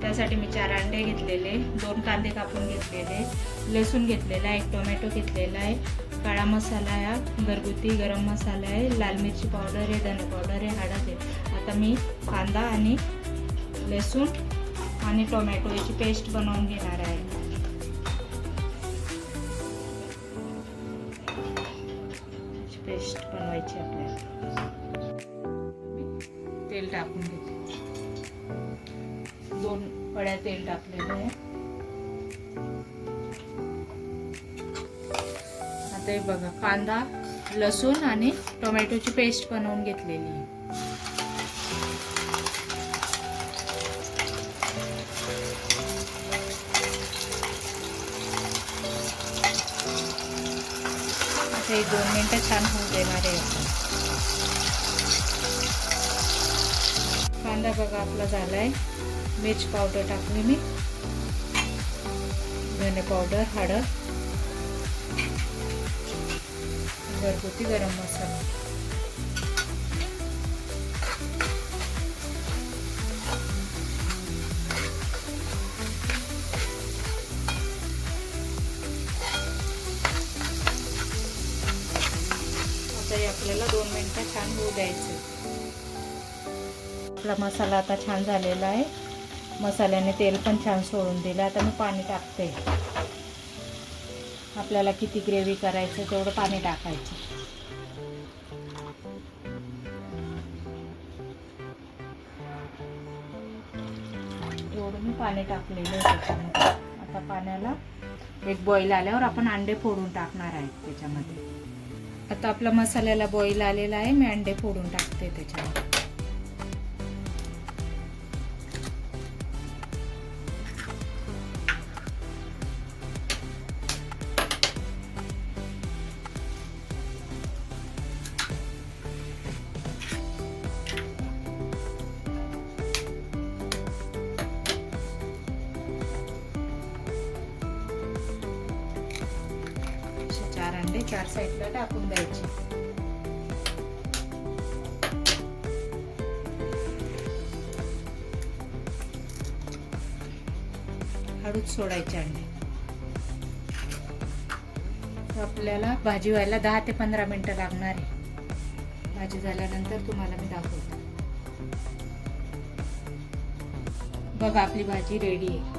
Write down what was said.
त्यासाठी मी 4 अंडे घेतलेले, 2 कांदे कापून घेतलेले, लसूण घेतलेला, 1 टोमॅटो घेतलेला आहे, काळा मसाला आहे, घरगुती गरम मसाला आहे, लाल मिरची पावडर आहे, धने पावडर आहे, हळद आहे. आता मी कांदा आणि लसूण आणि टोमॅटो याची पेस्ट बनवून घेणार आहे. पेस्ट बनवायची आपल्याला. तेल टाकून घेते, 2 पळ्या तेल टाकलेलं आहे. आता हे बघा, कांदा लसूण आणि टोमॅटोची पेस्ट बनवून घेतलेली आहे. आता हे 2 मिनिटं छान होऊ देणार आहे. कांदा बघा आपला झालाय. मिर्च पावडर टाकली मी, धने पावडर, हळद, घरगुती गरम मसाला. आता हे आपल्याला 2 मिनिटं छान होऊ द्यायचं. आपला मसाला आता छान झालेला आहे. मसाल्याने तेल पण छान सोडून दिलं. आता मी पाणी टाकते. आपल्याला किती ग्रेव्ही करायचं तेवढं पाणी टाकायचं. एवढं मी पाणी टाकलेलं आहे त्याच्यामध्ये. आता पाण्याला एक बॉईल आल्यावर आपण अंडे फोडून टाकणार आहे त्याच्यामध्ये. आता आपला मसाल्याला बॉईल आलेला आहे. मी अंडे फोडून टाकते त्याच्यामध्ये. अंडे 4 साईडला टाकून द्यायचे. हळूच सोडायचे अंडे. आपल्याला भाजी व्हायला 10 ते 15 मिनिटं लागणार आहे. भाजी झाल्यानंतर तुम्हाला मी दाखवते. बघा आपली भाजी रेडी आहे.